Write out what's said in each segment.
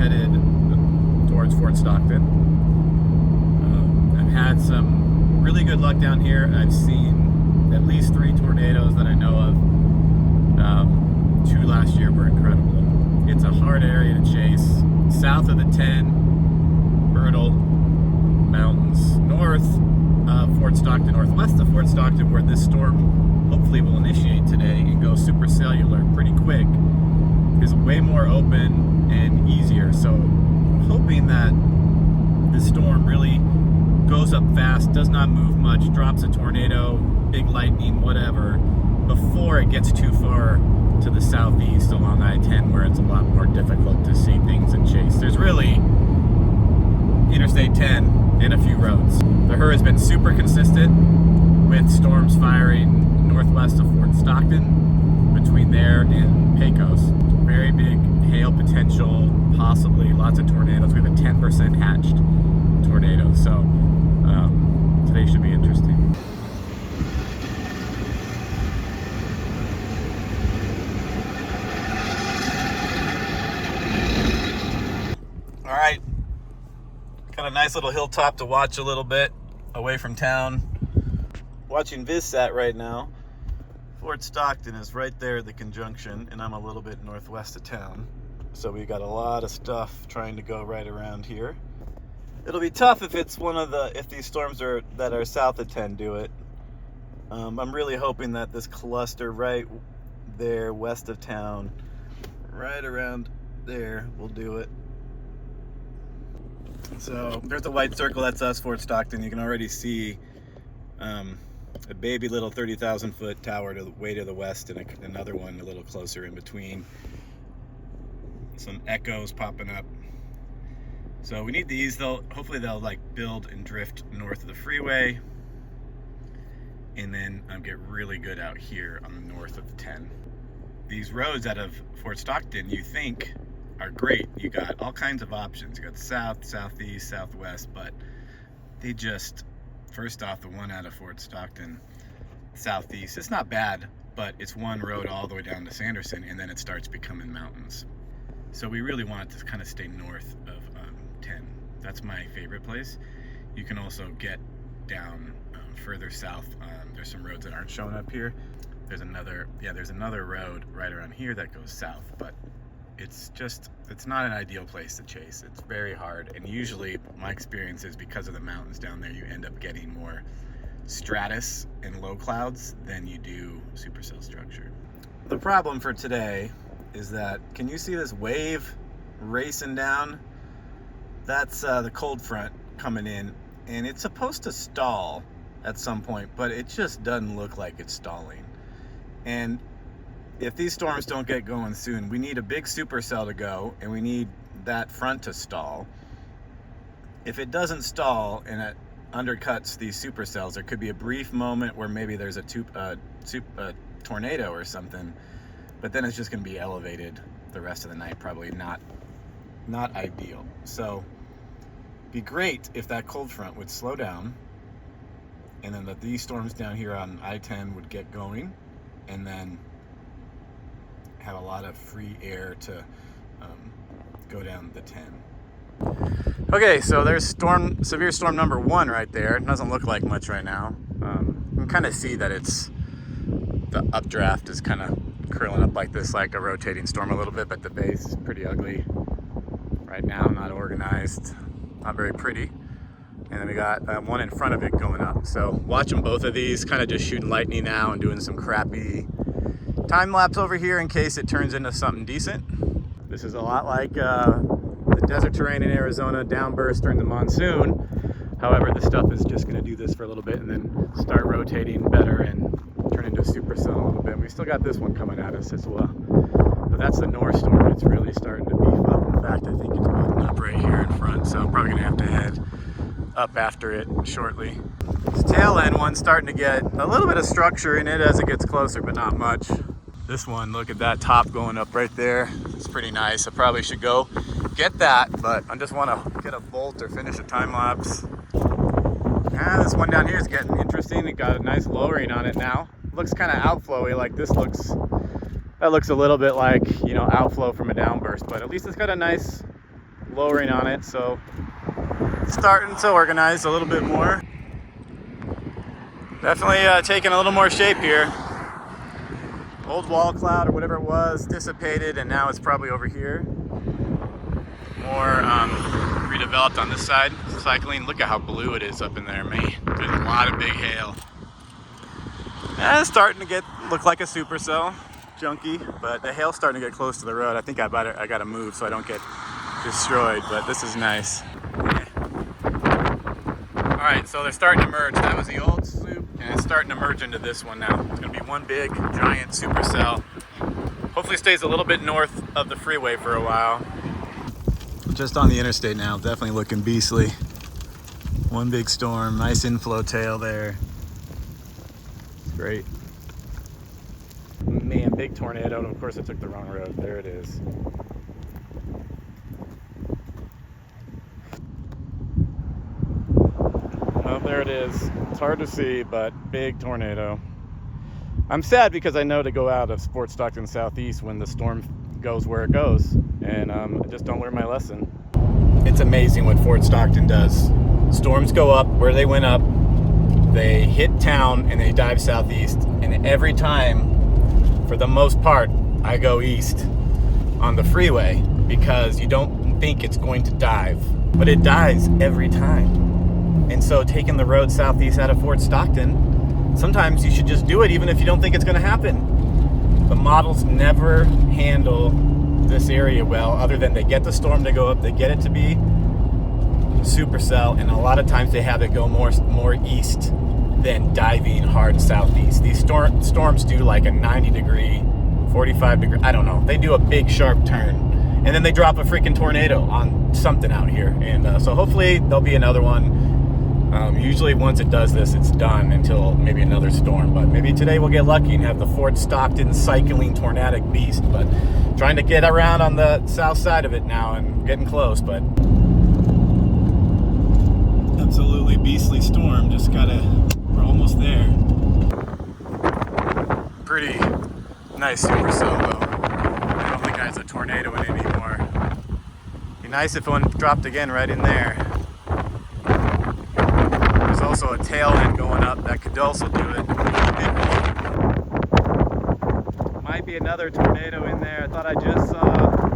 headed towards Fort Stockton. I've had some really good luck down here. I've seen at least 3 tornadoes that I know of. 2 last year were incredible. It's a hard area to chase. South of the 10, Myrtle Mountains, north of Fort Stockton, northwest of Fort Stockton, where this storm hopefully will initiate today and go supercellular pretty quick, is way more open and easier. So I'm hoping that this storm really goes up fast, does not move much, drops a tornado, big lightning, whatever, before it gets too far to the southeast along I-10, where it's a lot more difficult to see things and chase. There's really Interstate 10 and a few roads. The HRRR has been super consistent with storms firing northwest of Fort Stockton, between there and Pecos. Very big hail potential, possibly lots of tornadoes. We have a 10% hatched tornado, so today should be interesting. All right, got a nice little hilltop to watch a little bit away from town. Watching VisSat right now. Fort Stockton is right there at the conjunction, and I'm a little bit northwest of town. So we got a lot of stuff trying to go right around here. It'll be tough if it's if these storms that are south of 10 do it. I'm really hoping that this cluster right there west of town, right around there, will do it. So there's a white circle, that's us, Fort Stockton. You can already see a baby little 30,000 foot tower way to the west, and another one a little closer in between. Some echoes popping up. So we need these. Hopefully they'll like build and drift north of the freeway, and then get really good out here on the north of the 10. These roads out of Fort Stockton, you think, are great. You got all kinds of options. You got south, southeast, southwest, but they just, first off, the one out of Fort Stockton, southeast, it's not bad, but it's one road all the way down to Sanderson, and then it starts becoming mountains. So we really want it to kind of stay north of 10. That's my favorite place. You can also get down further south. There's some roads that aren't showing up here. There's another road right around here that goes south, but it's not an ideal place to chase. It's very hard, and usually my experience is because of the mountains down there, you end up getting more stratus and low clouds than you do supercell structure. The problem for today is that, can you see this wave racing down? That's the cold front coming in, and it's supposed to stall at some point, but it just doesn't look like it's stalling. And if these storms don't get going soon, we need a big supercell to go, and we need that front to stall. If it doesn't stall and it undercuts these supercells, there could be a brief moment where maybe there's a tornado or something, but then it's just going to be elevated the rest of the night. Probably not ideal. So be great if that cold front would slow down, and then that these storms down here on I-10 would get going, and then have a lot of free air to go down the 10. Okay, so there's severe storm number 1 right there. It doesn't look like much right now. You can kind of see that the updraft is kind of curling up like this, like a rotating storm a little bit, but the base is pretty ugly right now, not organized, not very pretty. And then we got one in front of it going up. So watching both of these, kind of just shooting lightning now and doing some crappy time-lapse over here in case it turns into something decent. This is a lot like the desert terrain in Arizona, downburst during the monsoon. However, this stuff is just going to do this for a little bit and then start rotating better and turn into a supercell a little bit. We still got this one coming at us as well. But that's the north storm. It's really starting to beef up. In fact, I think it's building up right here in front. So I'm probably going to have to head up after it shortly. This tail end one's starting to get a little bit of structure in it as it gets closer, but not much. This one, look at that top going up right there. It's pretty nice. I probably should go get that, but I just want to get a bolt or finish a time lapse. This one down here is getting interesting. It got a nice lowering on it now. Looks kind of outflowy, like this looks. That looks a little bit like, outflow from a downburst, but at least it's got a nice lowering on it, so it's starting to organize a little bit more. Definitely taking a little more shape here. Old wall cloud or whatever it was dissipated, and now it's probably over here. More redeveloped on this side. Cycling, look at how blue it is up in there, man. There's a lot of big hail. And it's starting to look like a supercell, junky, but the hail's starting to get close to the road. I think I gotta move so I don't get destroyed, but this is nice. Yeah. All right, so they're starting to merge. That was the old sloop, and it's starting to merge into this one now. It's gonna be one big, giant supercell. Hopefully stays a little bit north of the freeway for a while. Just on the interstate now, definitely looking beastly. One big storm, nice inflow tail there. Great. Man, big tornado, and of course I took the wrong road. There it is. Oh, there it is. It's hard to see, but big tornado. I'm sad because I know to go out of Fort Stockton Southeast when the storm goes where it goes, and I just don't learn my lesson. It's amazing what Fort Stockton does. Storms go up where they went up, they hit town, and they dive southeast. And every time, for the most part, I go east on the freeway because you don't think it's going to dive, but it dives every time. And so taking the road southeast out of Fort Stockton, sometimes you should just do it even if you don't think it's going to happen. The models never handle this area well, other than they get the storm to go up, they get it to be supercell, and a lot of times they have it go more east than diving hard southeast. These storms do like a 90 degree, 45 degree, I don't know. They do a big sharp turn, and then they drop a freaking tornado on something out here. And so hopefully there'll be another one. Usually once it does this, it's done until maybe another storm. But maybe today we'll get lucky and have the Fort Stockton cycling tornadic beast. But trying to get around on the south side of it now and getting close, but absolutely beastly storm. We're almost there. Pretty nice supercell though. I don't think there's a tornado in it anymore. Be nice if one dropped again right in there. There's also a tailwind going up that could also do it. Might be another tornado in there. I thought I just saw.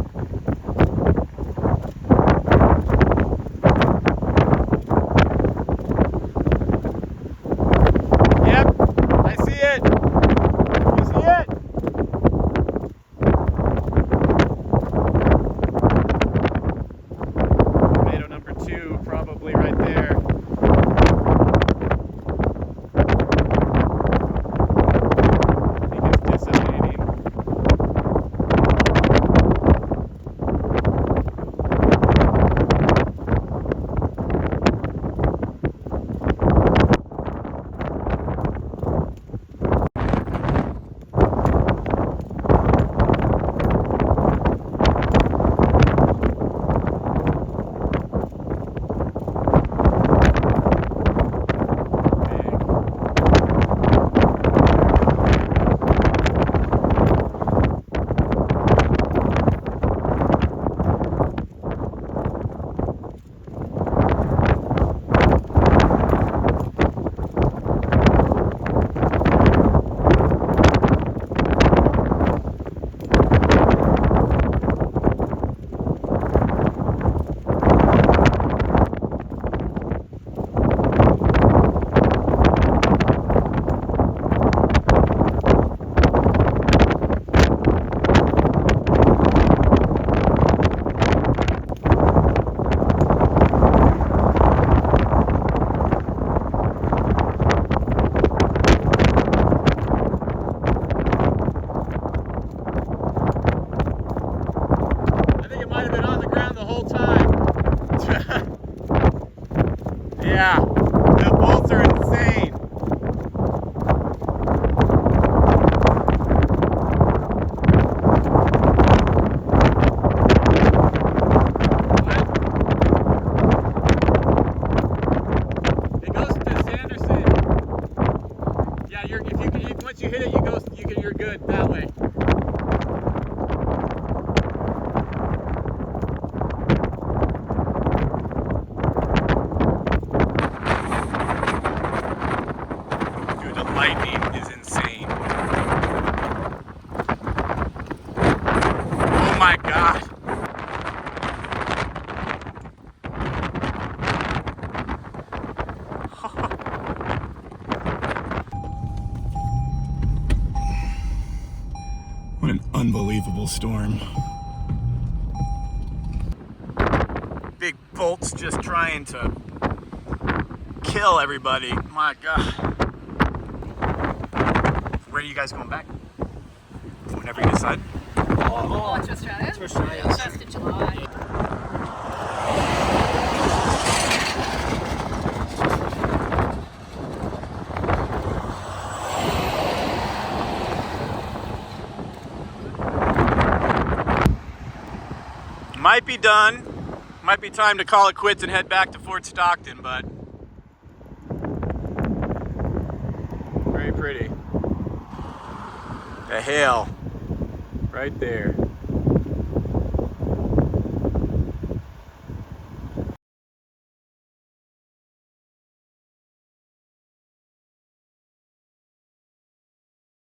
Yeah, the bolts are insane. What? It goes to Sanderson. Yeah, once you hit it, you're good that way. unbelievable storm. Big bolts just trying to kill everybody. My God. Where are you guys going back? Whenever you decide. Oh, it's Australia? It's Australia. 1st of July. Might be done. Might be time to call it quits and head back to Fort Stockton, but very pretty. The hail right there.